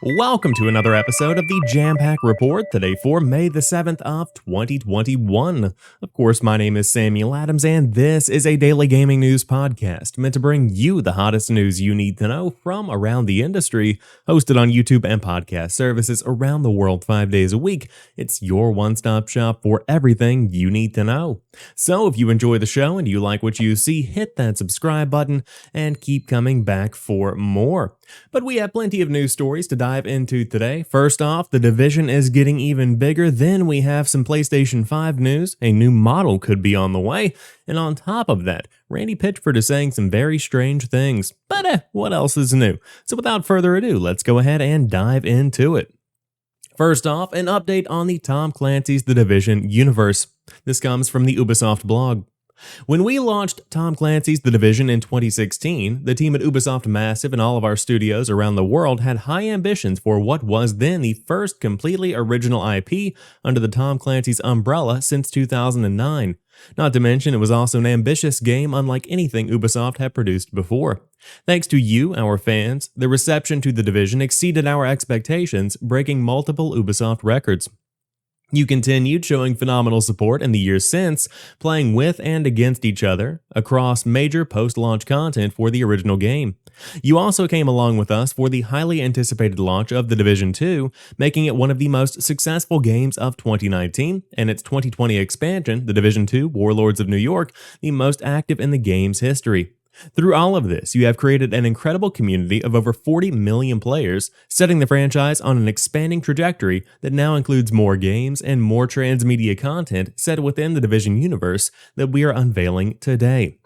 Welcome to another episode of the Jampack Report, today for May the 7th of 2021. Of course, my name is Samuel Adams, and this is a daily gaming news podcast meant to bring you the hottest news you need to know from around the industry. Hosted on YouTube and podcast services around the world 5 days a week, it's your one-stop shop for everything you need to know. So if you enjoy the show and you like what you see, hit that subscribe button and keep coming back for more. But we have plenty of news stories to dive into today. First off, The Division is getting even bigger. Then we have some PlayStation 5 news. A new model could be on the way. And on top of that, Randy Pitchford is saying some very strange things. But what else is new? So without further ado, let's go ahead and dive into it. First off, an update on the Tom Clancy's The Division universe. This comes from the Ubisoft blog. When we launched Tom Clancy's The Division in 2016, the team at Ubisoft Massive and all of our studios around the world had high ambitions for what was then the first completely original IP under the Tom Clancy's umbrella since 2009. Not to mention, it was also an ambitious game unlike anything Ubisoft had produced before. Thanks to you, our fans, the reception to The Division exceeded our expectations, breaking multiple Ubisoft records. You continued showing phenomenal support in the years since, playing with and against each other across major post-launch content for the original game. You also came along with us for the highly anticipated launch of The Division 2, making it one of the most successful games of 2019, and its 2020 expansion, The Division 2 Warlords of New York, the most active in the game's history. Through all of this, you have created an incredible community of over 40 million players, setting the franchise on an expanding trajectory that now includes more games and more transmedia content set within the Division universe that we are unveiling today.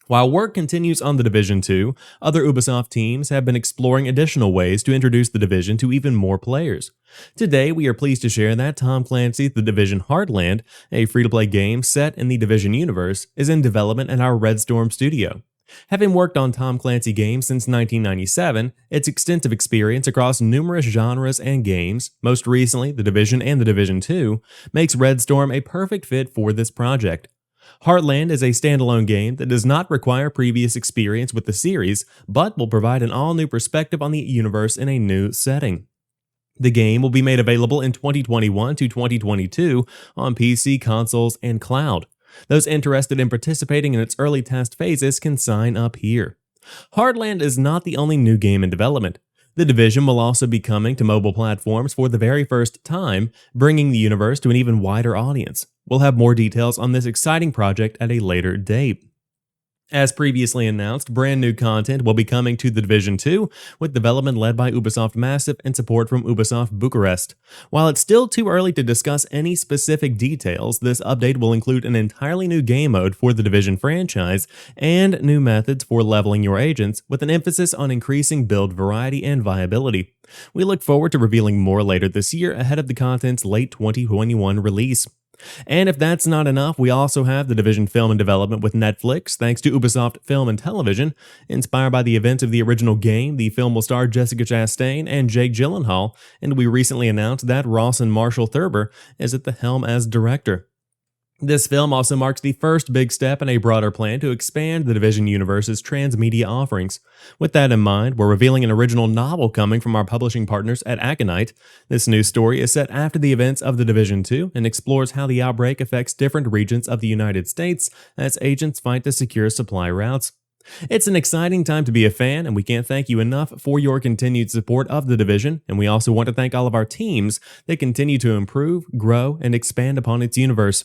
While work continues on The Division 2, other Ubisoft teams have been exploring additional ways to introduce The Division to even more players. Today, we are pleased to share that Tom Clancy The Divsion Heartland, a free-to-play game set in the Division universe, is in development at our Red Storm studio. Having worked on Tom Clancy games since 1997, its extensive experience across numerous genres and games, most recently The Division and The Division 2, makes Red Storm a perfect fit for this project. Heartland is a standalone game that does not require previous experience with the series, but will provide an all-new perspective on the universe in a new setting. The game will be made available in 2021 to 2022 on PC, consoles, and cloud. Those interested in participating in its early test phases can sign up here. Heartland is not the only new game in development. The Division will also be coming to mobile platforms for the very first time, bringing the universe to an even wider audience. We'll have more details on this exciting project at a later date. As previously announced, brand new content will be coming to The Division 2, with development led by Ubisoft Massive and support from Ubisoft Bucharest. While it's still too early to discuss any specific details, this update will include an entirely new game mode for the Division franchise and new methods for leveling your agents, with an emphasis on increasing build variety and viability. We look forward to revealing more later this year ahead of the content's late 2021 release. And if that's not enough, we also have The Division film in development with Netflix, thanks to Ubisoft Film and Television. Inspired by the events of the original game, the film will star Jessica Chastain and Jake Gyllenhaal, and we recently announced that Rawson Marshall Thurber is at the helm as director. This film also marks the first big step in a broader plan to expand the Division universe's transmedia offerings. With that in mind, we're revealing an original novel coming from our publishing partners at Aconite. This new story is set after the events of The Division 2 and explores how the outbreak affects different regions of the United States as agents fight to secure supply routes. It's an exciting time to be a fan, and we can't thank you enough for your continued support of The Division, and we also want to thank all of our teams that continue to improve, grow, and expand upon its universe.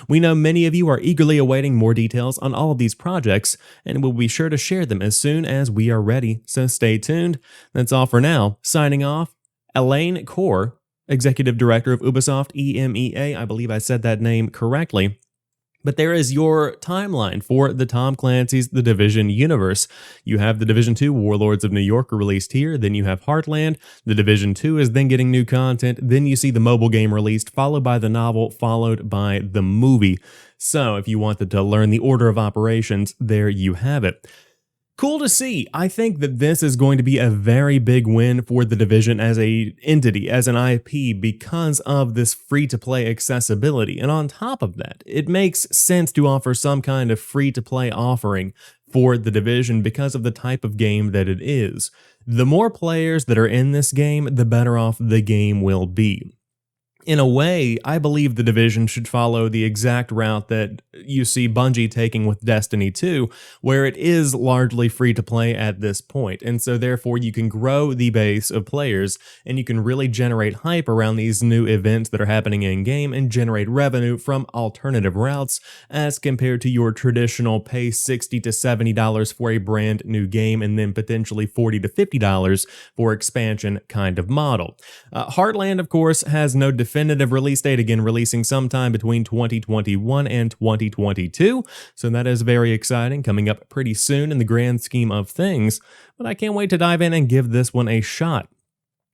We know many of you are eagerly awaiting more details on all of these projects, and we'll be sure to share them as soon as we are ready, so stay tuned. That's all for now. Signing off, Elaine Core, Executive Director of Ubisoft EMEA. I believe I said that name correctly. But there is your timeline for the Tom Clancy's The Division universe. You have The Division 2 Warlords of New York released here, then you have Heartland, The Division 2 is then getting new content, then you see the mobile game released, followed by the novel, followed by the movie. So if you wanted to learn the order of operations, there you have it. Cool to see. I think that this is going to be a very big win for The Division as an entity, as an IP, because of this free-to-play accessibility. And on top of that, it makes sense to offer some kind of free-to-play offering for The Division because of the type of game that it is. the more players that are in this game, the better off the game will be. In a way, I believe The Division should follow the exact route that you see Bungie taking with Destiny 2, where it is largely free to play at this point, and so therefore you can grow the base of players, and you can really generate hype around these new events that are happening in-game and generate revenue from alternative routes as compared to your traditional pay $60 to $70 for a brand new game and then potentially $40 to $50 for expansion kind of model. Heartland, of course, has no definitive release date, again releasing sometime between 2021 and 2022, so that is very exciting, coming up pretty soon in the grand scheme of things, but I can't wait to dive in and give this one a shot.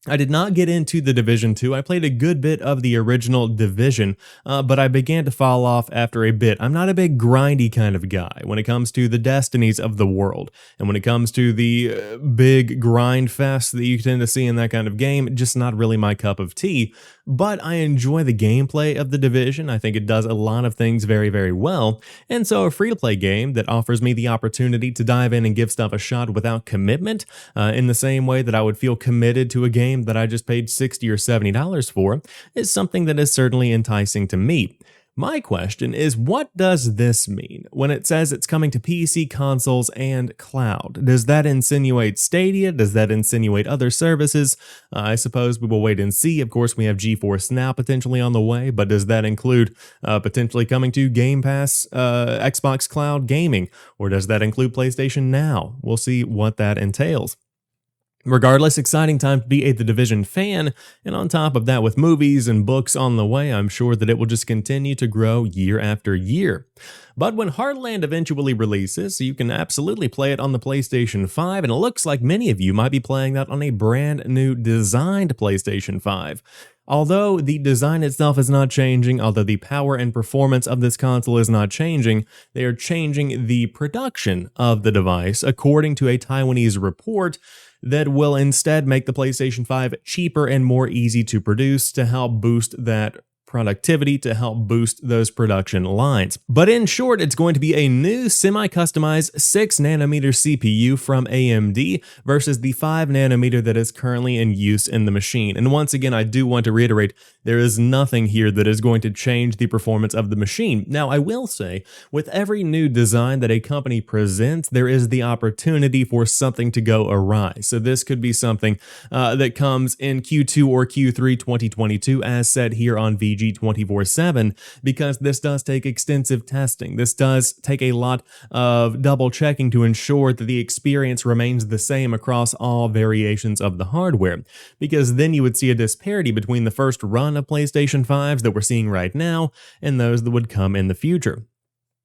I did not get into The Division 2. I played a good bit of the original Division, but I began to fall off after a bit. I'm not a big grindy kind of guy when it comes to the Destinies of the world, and when it comes to the big grind fest that you tend to see in that kind of game, just not really my cup of tea. But I enjoy the gameplay of The Division. I think it does a lot of things very, very well, and so a free-to-play game that offers me the opportunity to dive in and give stuff a shot without commitment, in the same way that I would feel committed to a game that I just paid $60 or $70 for, is something that is certainly enticing to me. My question is, what does this mean when it says it's coming to PC, consoles, and cloud? Does that insinuate Stadia? Does that insinuate other services? I suppose we will wait and see. Of course, we have GeForce Now potentially on the way, but does that include potentially coming to Game Pass, Xbox Cloud Gaming, or does that include PlayStation Now? We'll see what that entails. Regardless, exciting time to be a The Division fan, and on top of that, with movies and books on the way, I'm sure that it will just continue to grow year after year. But when Heartland eventually releases, you can absolutely play it on the PlayStation 5, and it looks like many of you might be playing that on a brand new designed PlayStation 5. Although the design itself is not changing, although the power and performance of this console is not changing, they are changing the production of the device, according to a Taiwanese report that will instead make the PlayStation 5 cheaper and more easy to produce to help boost that productivity, to help boost those production lines. But in short, it's going to be a new semi-customized 6nm CPU from AMD versus the 5nm that is currently in use in the machine. And once again, I do want to reiterate, there is nothing here that is going to change the performance of the machine. Now, I will say, with every new design that a company presents, there is the opportunity for something to go awry. So this could be something that comes in Q2 or Q3 2022, as said here on VG 24/7, because this does take extensive testing. This does take a lot of double checking to ensure that the experience remains the same across all variations of the hardware, because then you would see a disparity between the first run of PlayStation 5s that we're seeing right now and those that would come in the future.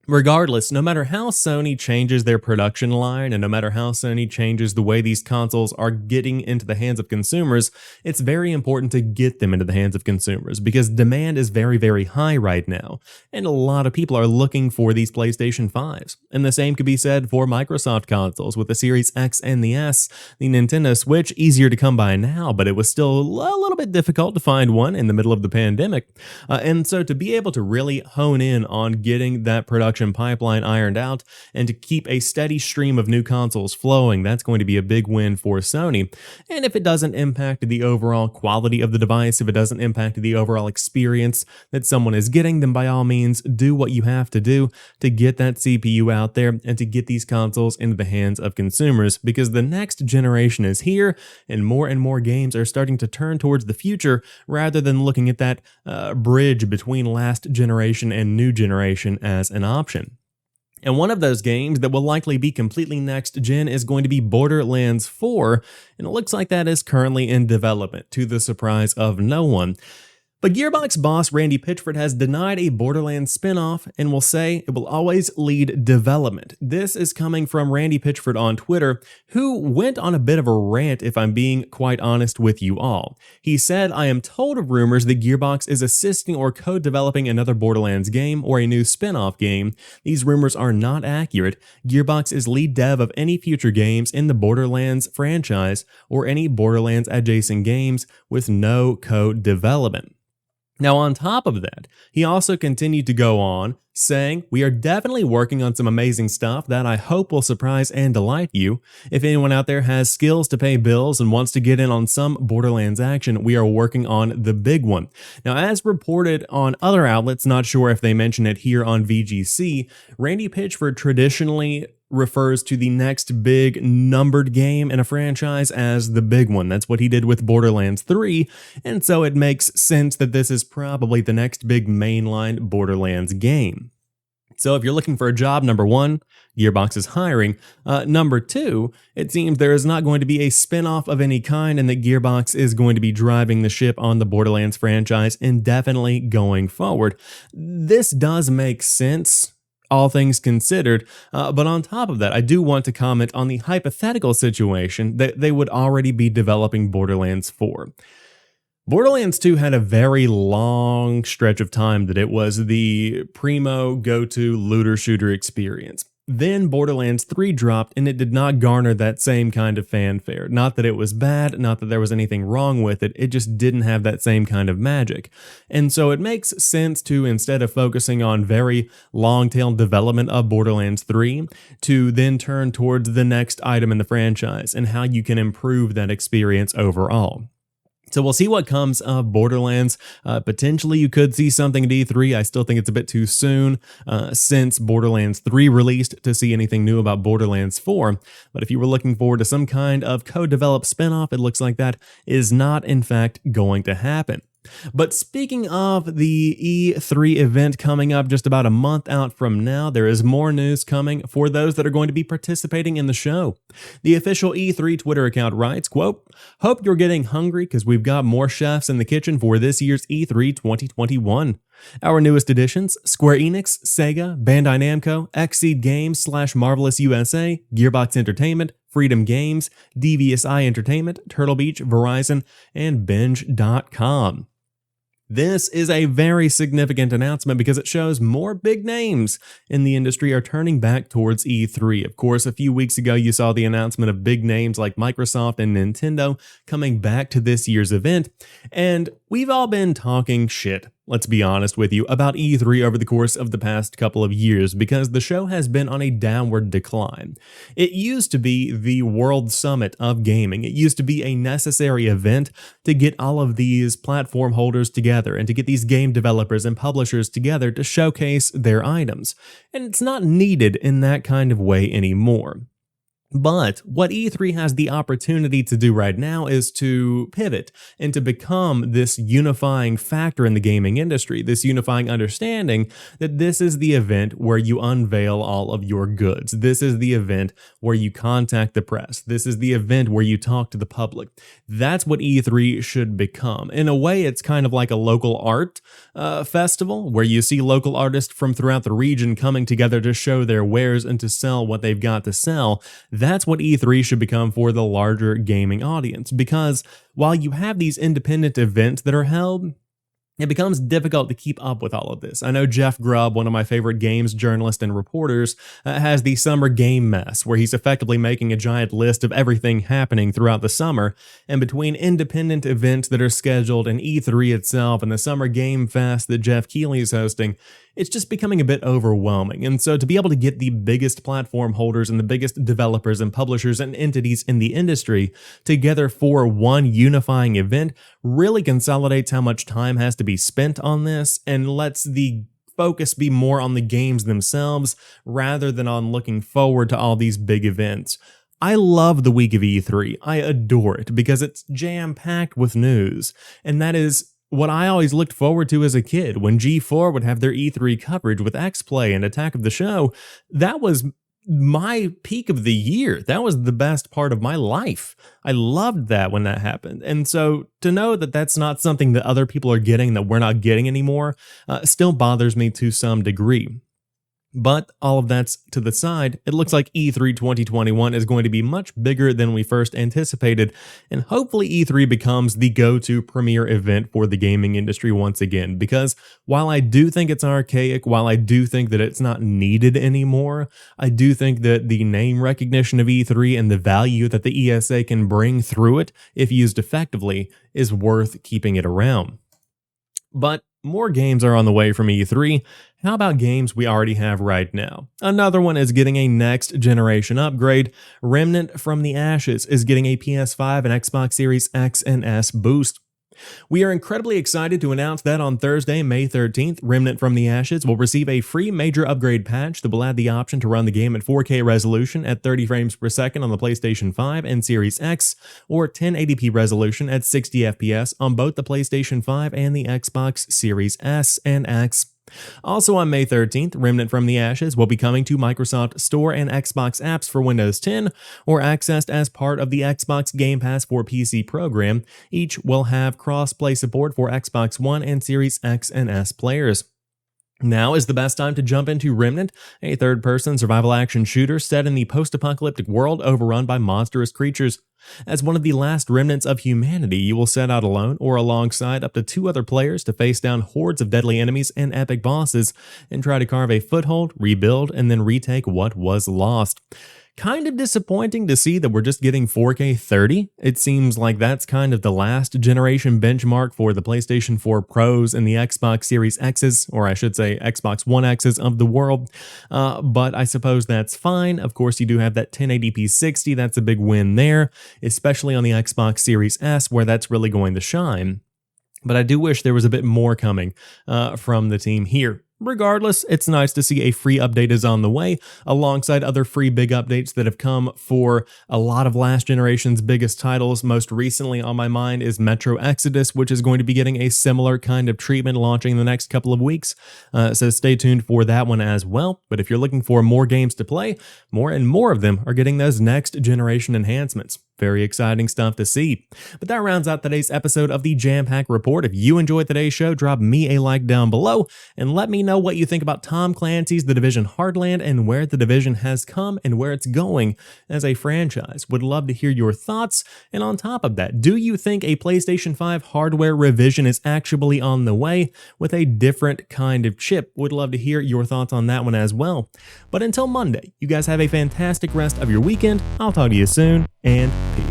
Regardless, no matter how Sony changes their production line and no matter how Sony changes the way these consoles are getting into the hands of consumers, it's very important to get them into the hands of consumers because demand is very, very high right now, and a lot of people are looking for these PlayStation 5s. And the same could be said for Microsoft consoles with the Series X and the S, the Nintendo Switch, easier to come by now, but it was still a little bit difficult to find one in the middle of the pandemic. And so to be able to really hone in on getting that production pipeline ironed out and to keep a steady stream of new consoles flowing, that's going to be a big win for Sony. And if it doesn't impact the overall quality of the device, if it doesn't impact the overall experience that someone is getting, then by all means, do what you have to do to get that CPU out there and to get these consoles into the hands of consumers, because the next generation is here and more games are starting to turn towards the future rather than looking at that bridge between last generation and new generation as an option. And one of those games that will likely be completely next gen is going to be Borderlands 4, and it looks like that is currently in development, to the surprise of no one. But Gearbox boss Randy Pitchford has denied a Borderlands spin-off and will say it will always lead development. This is coming from Randy Pitchford on Twitter, who went on a bit of a rant, if I'm being quite honest with you all. He said, "I am told of rumors that Gearbox is assisting or co-developing another Borderlands game or a new spin-off game. These rumors are not accurate. Gearbox is lead dev of any future games in the Borderlands franchise or any Borderlands adjacent games with no co-development." Now, on top of that, he also continued to go on saying, "We are definitely working on some amazing stuff that I hope will surprise and delight you. If anyone out there has skills to pay bills and wants to get in on some Borderlands action, we are working on the big one." Now, as reported on other outlets, not sure if they mention it here on VGC, Randy Pitchford traditionally refers to the next big numbered game in a franchise as the big one. That's what he did with Borderlands 3, and so it makes sense that this is probably the next big mainline Borderlands game. So if you're looking for a job, number one, Gearbox is hiring. Number two, it seems there is not going to be a spin-off of any kind and that Gearbox is going to be driving the ship on the Borderlands franchise indefinitely going forward. This does make sense, all things considered, but on top of that, I do want to comment on the hypothetical situation that they would already be developing Borderlands 4. Borderlands 2 had a very long stretch of time that it was the primo go-to looter-shooter experience. Then Borderlands 3 dropped and it did not garner that same kind of fanfare. Not that it was bad, not that there was anything wrong with it, it just didn't have that same kind of magic. And so it makes sense to, instead of focusing on very long-tail development of Borderlands 3, to then turn towards the next item in the franchise and how you can improve that experience overall. So we'll see what comes of Borderlands. Potentially you could see something at E3. I still think it's a bit too soon since Borderlands 3 released to see anything new about Borderlands 4. But if you were looking forward to some kind of co-developed spinoff, it looks like that is not in fact going to happen. But speaking of the E3 event coming up just about a month out from now, there is more news coming for those that are going to be participating in the show. The official E3 Twitter account writes, quote, "Hope you're getting hungry because we've got more chefs in the kitchen for this year's E3 2021. Our newest additions, Square Enix, Sega, Bandai Namco, Xseed Games / Marvelous USA, Gearbox Entertainment, Freedom Games, Devious Eye Entertainment, Turtle Beach, Verizon, and Binge.com. This is a very significant announcement because it shows more big names in the industry are turning back towards E3. Of course, a few weeks ago, you saw the announcement of big names like Microsoft and Nintendo coming back to this year's event, and we've all been talking shit, let's be honest with you, about E3 over the course of the past couple of years because the show has been on a downward decline. It used to be the world summit of gaming. It used to be a necessary event to get all of these platform holders together and to get these game developers and publishers together to showcase their items. And it's not needed in that kind of way anymore. But what E3 has the opportunity to do right now is to pivot and to become this unifying factor in the gaming industry, this unifying understanding that this is the event where you unveil all of your goods. This is the event where you contact the press. This is the event where you talk to the public. That's what E3 should become. In a way, it's kind of like a local art festival where you see local artists from throughout the region coming together to show their wares and to sell what they've got to sell. That's what E3 should become for the larger gaming audience, because while you have these independent events that are held, it becomes difficult to keep up with all of this. I know Jeff Grubb, one of my favorite games journalists and reporters, has the Summer Game Mess, where he's effectively making a giant list of everything happening throughout the summer, and between independent events that are scheduled and E3 itself and the Summer Game Fest that Jeff Keighley is hosting, it's just becoming a bit overwhelming. And so to be able to get the biggest platform holders and the biggest developers and publishers and entities in the industry together for one unifying event really consolidates how much time has to be spent on this and lets the focus be more on the games themselves rather than on looking forward to all these big events. I love the week of E3. I adore it because it's jam-packed with news, and that is what I always looked forward to as a kid. When G4 would have their E3 coverage with X-Play and Attack of the Show, that was my peak of the year. That was the best part of my life. I loved that when that happened. And so to know that that's not something that other people are getting, that we're not getting anymore, still bothers me to some degree. But all of that's to the side, it looks like E3 2021 is going to be much bigger than we first anticipated, and hopefully E3 becomes the go-to premier event for the gaming industry once again, because while I do think it's archaic, while I do think that it's not needed anymore, I do think that the name recognition of E3 and the value that the ESA can bring through it, if used effectively, is worth keeping it around. But more games are on the way from E3. How about games we already have right now? Another one is getting a next generation upgrade. Remnant from the Ashes is getting a PS5 and Xbox Series X and S boost. We are incredibly excited to announce that on Thursday, May 13th, Remnant from the Ashes will receive a free major upgrade patch that will add the option to run the game at 4K resolution at 30 frames per second on the PlayStation 5 and Series X, or 1080p resolution at 60 FPS on both the PlayStation 5 and the Xbox Series S and X. Also on May 13th, Remnant from the Ashes will be coming to Microsoft Store and Xbox apps for Windows 10, or accessed as part of the Xbox Game Pass for PC program. Each will have cross-play support for Xbox One and Series X and S players. Now is the best time to jump into Remnant, a third-person survival action shooter set in the post-apocalyptic world overrun by monstrous creatures. As one of the last remnants of humanity, you will set out alone or alongside up to 2 other players to face down hordes of deadly enemies and epic bosses, and try to carve a foothold, rebuild, and then retake what was lost. Kind of disappointing to see that we're just getting 4K 30. It seems like that's kind of the last generation benchmark for the PlayStation 4 Pros and the Xbox Series X's, or I should say Xbox One X's of the world. But I suppose that's fine. Of course, you do have that 1080p 60. That's a big win there, especially on the Xbox Series S, where that's really going to shine. But I do wish there was a bit more coming from the team here. Regardless, it's nice to see a free update is on the way, alongside other free big updates that have come for a lot of last generation's biggest titles. Most recently on my mind is Metro Exodus, which is going to be getting a similar kind of treatment launching in the next couple of weeks. So stay tuned for that one as well. But if you're looking for more games to play, more and more of them are getting those next generation enhancements. Very exciting stuff to see. But that rounds out today's episode of the Jampack Report. If you enjoyed today's show, drop me a like down below and let me know what you think about Tom Clancy's The Division Heartland and where The Division has come and where it's going as a franchise. Would love to hear your thoughts. And on top of that, do you think a PlayStation 5 hardware revision is actually on the way with a different kind of chip? Would love to hear your thoughts on that one as well. But until Monday, you guys have a fantastic rest of your weekend. I'll talk to you soon, and peace.